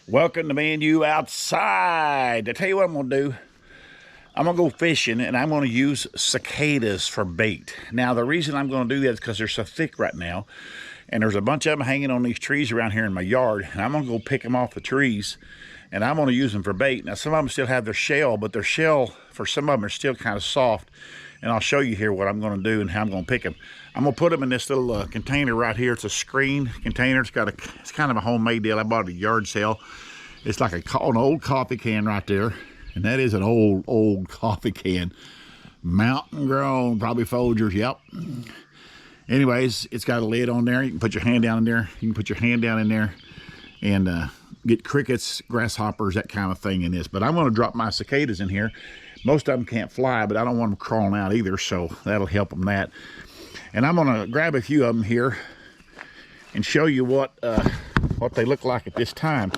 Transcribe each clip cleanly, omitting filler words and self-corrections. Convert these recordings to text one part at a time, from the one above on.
Welcome to Me and You Outside. I tell you what I'm going to do. I'm going to go fishing and I'm going to use cicadas for bait. Now, the reason I'm going to do that is because they're so thick right now. And there's a bunch of them hanging on these trees around here in my yard. And I'm going to go pick them off the trees and I'm going to use them for bait. Now, some of them still have their shell, but their shell, for some of them, are still kind of soft. And I'll show you here what I'm going to do and how I'm going to pick them. I'm going to put them in this little container right here. It's a screen container. It's kind of a homemade deal. I bought it at a yard sale. It's like an old coffee can right there. And that is an old coffee can. Mountain grown, probably Folgers, yep. Anyways, it's got a lid on there. You can put your hand down in there. You can put your hand down in there and get crickets, grasshoppers, that kind of thing in this. But I'm going to drop my cicadas in here. Most of them can't fly, but I don't want them crawling out either, so that'll help them that. And I'm going to grab a few of them here and show you what they look like at this time.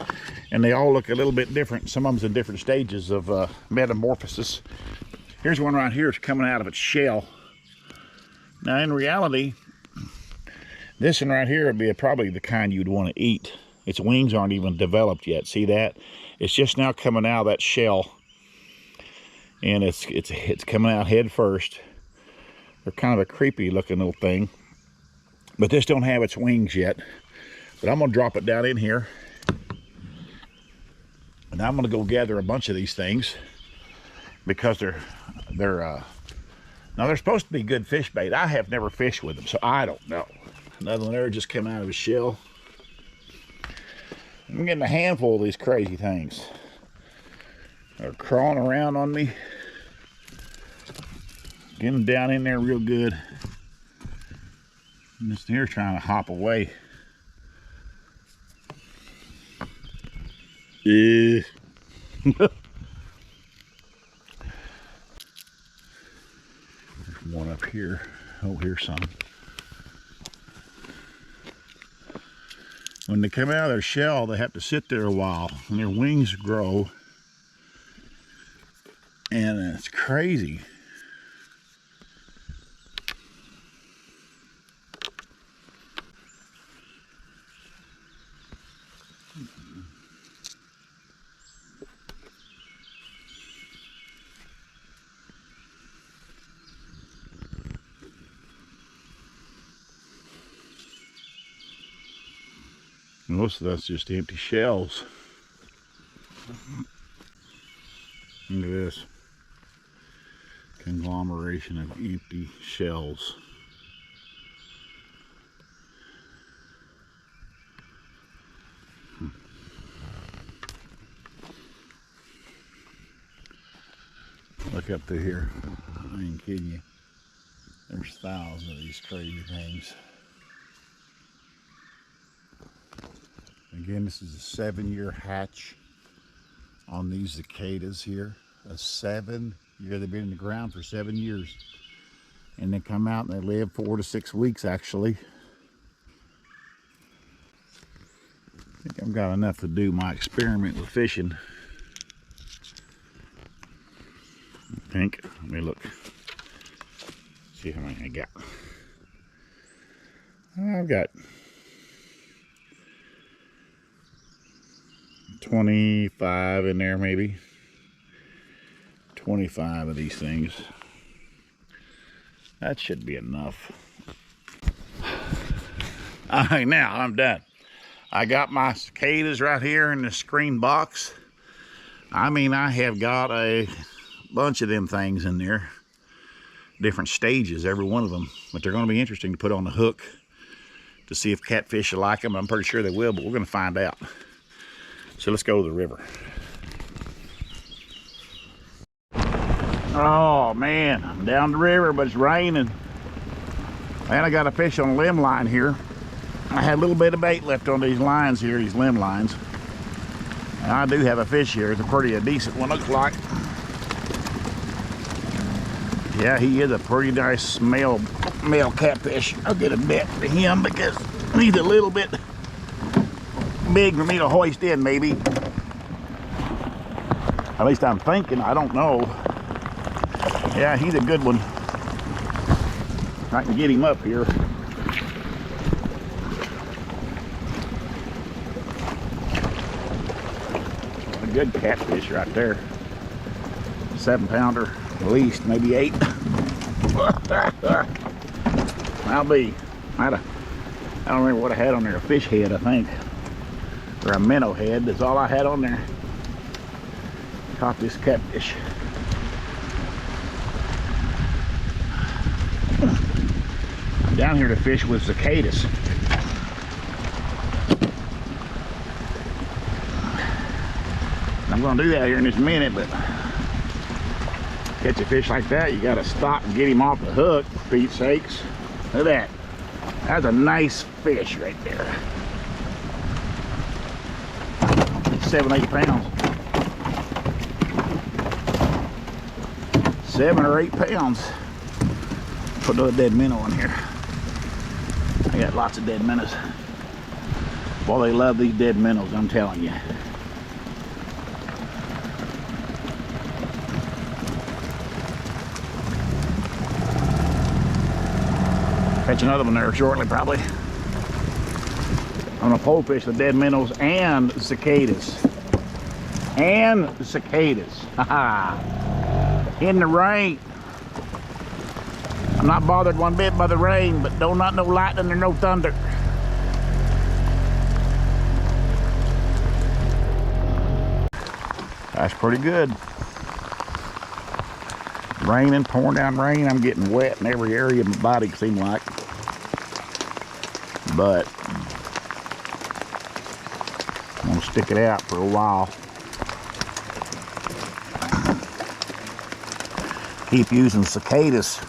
And they all look a little bit different. Some of them's in different stages of metamorphosis. Here's one right here. It's coming out of its shell. Now, in reality, this one right here would be probably the kind you'd want to eat. Its wings aren't even developed yet. See that? It's just now coming out of that shell. And it's coming out head first. They're kind of a creepy looking little thing. But this don't have its wings yet. But I'm going to drop it down in here. And I'm going to go gather a bunch of these things. Because they're supposed to be good fish bait. I have never fished with them, so I don't know. Another one there just came out of his shell. I'm getting a handful of these crazy things. They're crawling around on me. Getting down in there real good. And this here trying to hop away. Yeah. There's one up here. Oh, here's some. When they come out of their shell, they have to sit there a while, and their wings grow. And it's crazy. Most of that's just empty shells. Look at this conglomeration of empty shells. Look up through here. I ain't kidding you. There's thousands of these crazy things. Again, this is a 7-year hatch on these cicadas here. A 7-year, they've been in the ground for 7 years. And they come out and they live 4 to 6 weeks actually. I think I've got enough to do my experiment with fishing. I think. Let me look. See how many I got. I've got 25 in there, maybe 25 of these things. That should be enough. All right, now I'm done. I got my cicadas right here in the screen box. I mean, I have got a bunch of them things in there, different stages, every one of them, but they're going to be interesting to put on the hook to see if catfish will like them. I'm pretty sure they will, but we're going to find out. So let's go to the river. Oh man, I'm down the river, but it's raining. And I got a fish on a limb line here. I had a little bit of bait left on these lines here, these limb lines. And I do have a fish here. It's a decent one, looks like. Yeah, he is a pretty nice male catfish. I'll get a net to him because he's a little bit big for me to hoist in, maybe. At least I'm thinking. I don't know. Yeah, he's a good one. I can get him up here. good catfish right there. 7-pounder, at least, maybe 8. I'll be. I don't remember what I had on there. A fish head, I think, or a minnow head. That's all I had on there. Caught this catfish. I'm down here to fish with cicadas. I'm going to do that here in just a minute, but catch a fish like that, you got to stop and get him off the hook, for Pete's sakes. Look at that. That's a nice fish right there. 7, 8 pounds. 7 or 8 pounds. Put another dead minnow in here. I got lots of dead minnows. Boy, they love these dead minnows, I'm telling you. Catch another one there shortly, probably. I'm gonna pole fish the dead minnows and cicadas. And cicadas. Haha. In the rain. I'm not bothered one bit by the rain, but not no lightning or no thunder. That's pretty good. Raining, pouring down rain. I'm getting wet in every area of my body, it seems like. But I'm gonna stick it out for a while. Keep using cicadas.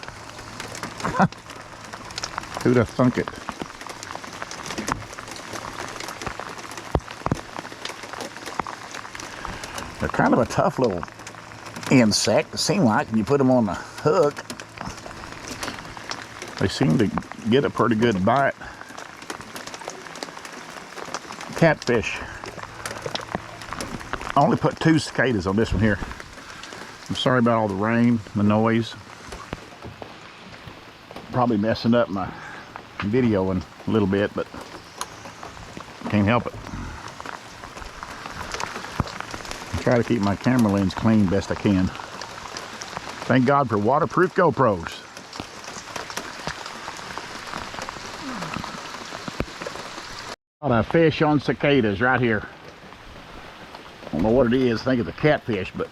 Who'd have thunk it? They're kind of a tough little insect, it seems like, when you put them on the hook. They seem to get a pretty good bite. Catfish. I only put 2 cicadas on this one here. I'm sorry about all the rain, the noise. Probably messing up my video a little bit, but can't help it. I try to keep my camera lens clean best I can. Thank God for waterproof GoPros. A fish on cicadas right here. I don't know what it is. I think it's a catfish, but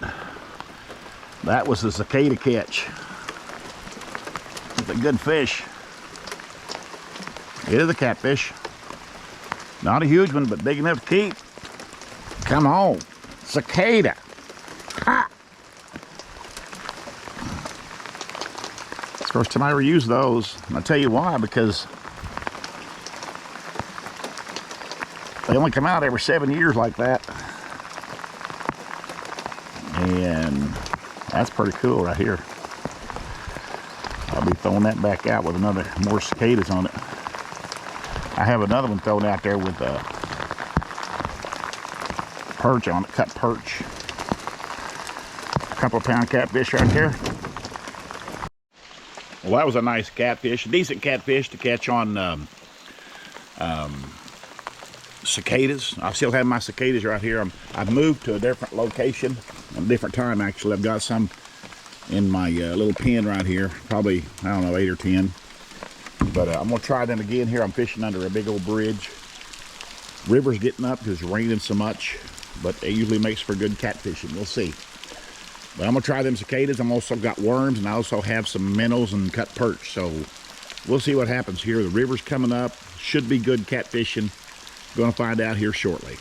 that was a cicada catch. It's a good fish. It is a catfish. Not a huge one, but big enough to keep. Come on, cicada. Ha! It's the first time I ever used those. And I'll tell you why, because they only come out every 7 years like that. And that's pretty cool right here. I'll be throwing that back out with more cicadas on it. I have another one thrown out there with perch on it, cut perch. A couple of pound catfish right there. Well, that was a nice catfish, a decent catfish to catch on cicadas. I still have my cicadas right here. I've moved to a different location, a different time actually. I've got some in my little pen right here, probably, I don't know, 8 or 10. But I'm gonna try them again here. I'm fishing under a big old bridge. River's getting up because it's raining so much, but it usually makes for good catfishing. We'll see. But I'm gonna try them cicadas. I'm also got worms, and I also have some minnows and cut perch. So we'll see what happens here. The river's coming up. Should be good catfishing. Gonna find out here shortly.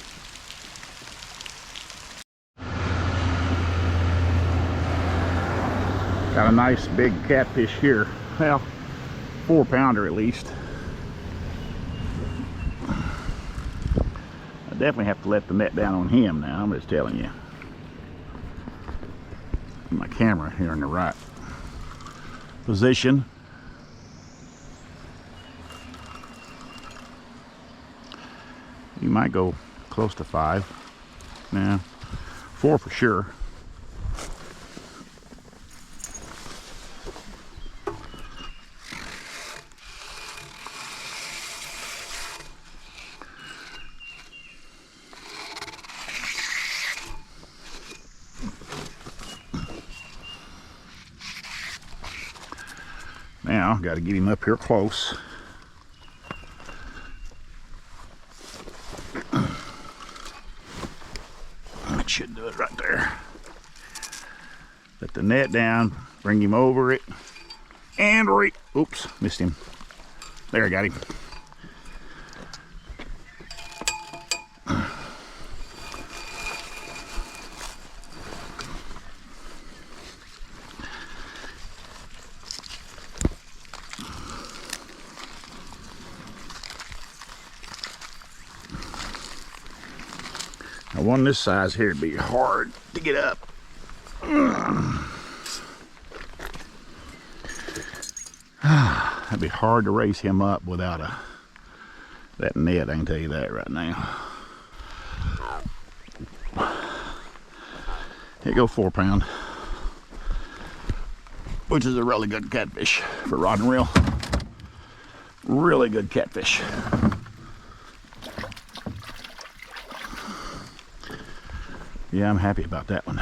Got a nice big catfish here. Well, 4-pounder at least. I definitely have to let the net down on him now, I'm just telling you. My camera here in the right position. You might go close to 5. Nah, 4 for sure. Now, got to get him up here close. That should do it right there. Let the net down, bring him over it, and oops, missed him. There, I got him. Now, one this size here would be hard to get up. That'd be hard to raise him up without that net, I can tell you that right now. Here you go, 4 pound, which is a really good catfish for rod and reel. Really good catfish. Yeah, I'm happy about that one.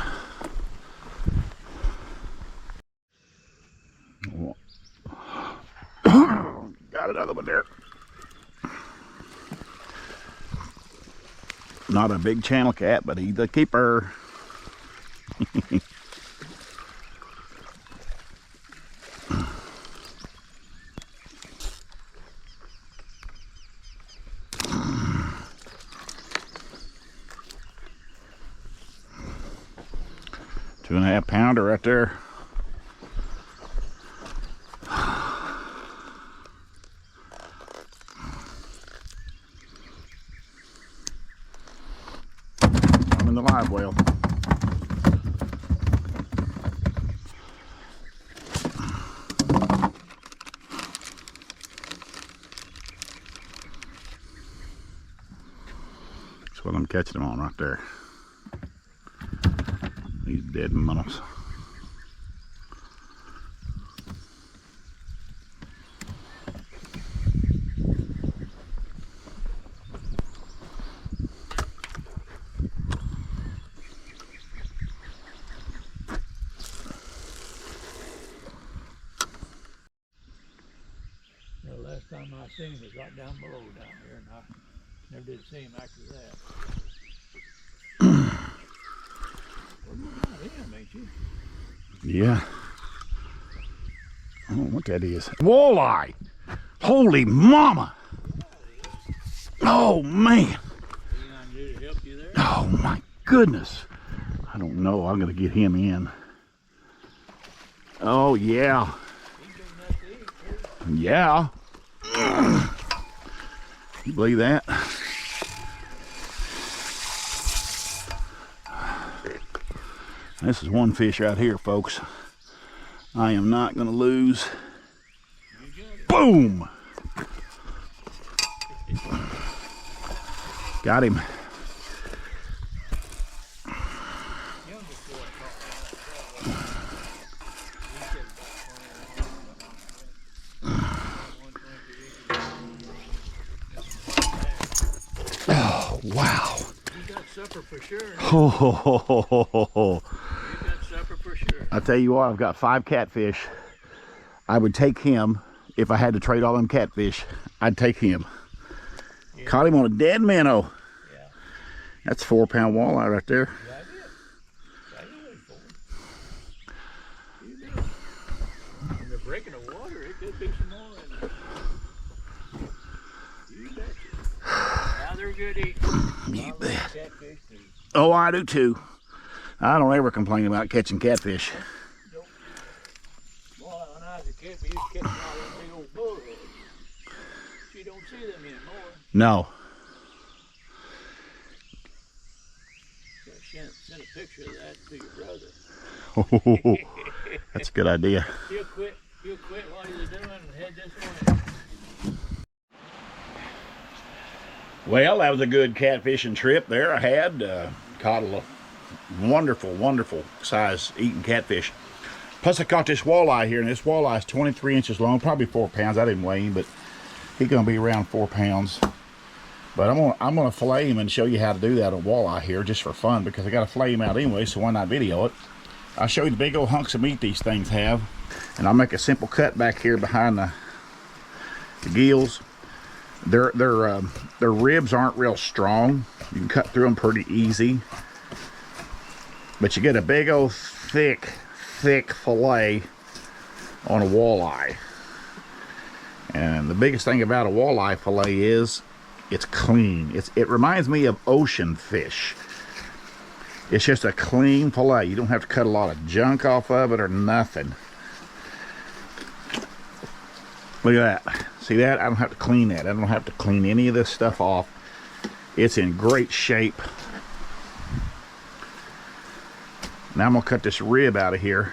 Got another one there. Not a big channel cat, but he's a keeper. Two and a half pounder right there. I'm in the live well. That's what I'm catching them on right there. These dead minnows. The last time I seen him was right down below down here, and I never did see him after that. Well, you're not him, ain't you? Yeah. I don't know what that is. Walleye! Holy mama! Oh man! Anything I can do to help you there? Oh my goodness! I don't know. I'm gonna get him in. Oh yeah. He's big enough to eat, too. Yeah. You believe that? This is one fish right here, folks. I am not going to lose. Boom! Got him. Oh, wow. You got supper for sure. Ho, ho, ho, ho, ho, ho. You got supper for sure. I tell you what, I've got 5 catfish. I would take him if I had to trade all them catfish. I'd take him. Yeah. Caught him on a dead minnow. Yeah. That's 4 pound walleye right there. Yeah, I did. I did for him. You did. In the breaking of water, it could be some more in there. You betcha. Now they're good eating. You bet. Catfish too. Oh, I do too. I don't ever complain about catching catfish. Nope. Boy, when I was a kid, we used to catch all them big old bullheads. You don't see them anymore. No. So send a picture of that to your brother. That's a good idea. He'll quit what he's doing and head this way. Well, that was a good catfishing trip there I had. Caught a wonderful size eating catfish. Plus I caught this walleye here, and this walleye is 23 inches long, probably 4 pounds. I didn't weigh him, but he's gonna be around 4 pounds. But I'm gonna fillet him and show you how to do that on walleye here just for fun, because I gotta fillet him out anyway, so why not video it? I'll show you the big old hunks of meat these things have. And I'll make a simple cut back here behind the gills. Their ribs aren't real strong. You can cut through them pretty easy. But you get a big old thick fillet on a walleye. And the biggest thing about a walleye fillet is it's clean. It reminds me of ocean fish. It's just a clean fillet. You don't have to cut a lot of junk off of it or nothing. Look at that. See that? I don't have to clean that. I don't have to clean any of this stuff off. It's in great shape. Now I'm gonna cut this rib out of here.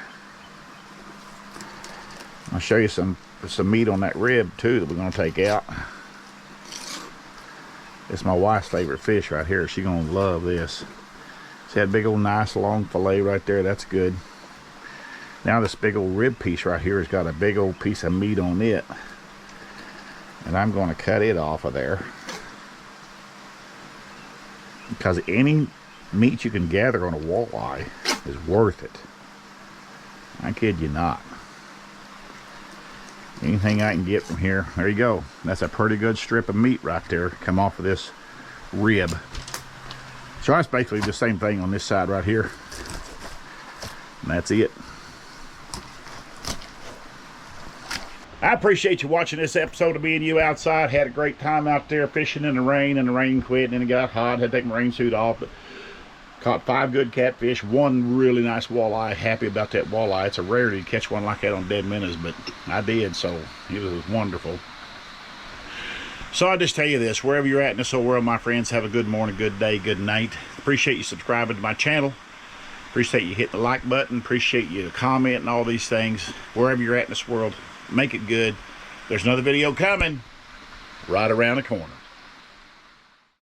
I'll show you some meat on that rib too that we're gonna take out. It's my wife's favorite fish right here. She's gonna love this. See that big old nice long fillet right there? That's good. Now this big old rib piece right here has got a big old piece of meat on it. And I'm going to cut it off of there. Because any meat you can gather on a walleye is worth it. I kid you not. Anything I can get from here. There you go. That's a pretty good strip of meat right there. Come off of this rib. So that's basically the same thing on this side right here. And that's it. I appreciate you watching this episode of Me and You Outside. Had a great time out there fishing in the rain, and the rain quit, and then it got hot. Had to take my rain suit off, but caught 5 good catfish, 1 really nice walleye. Happy about that walleye. It's a rarity to catch one like that on dead minnows, but I did, so it was wonderful. So I just tell you this, wherever you're at in this whole world, my friends, have a good morning, good day, good night. Appreciate you subscribing to my channel. Appreciate you hitting the like button. Appreciate you commenting, all these things. Wherever you're at in this world, make it good. There's another video coming right around the corner.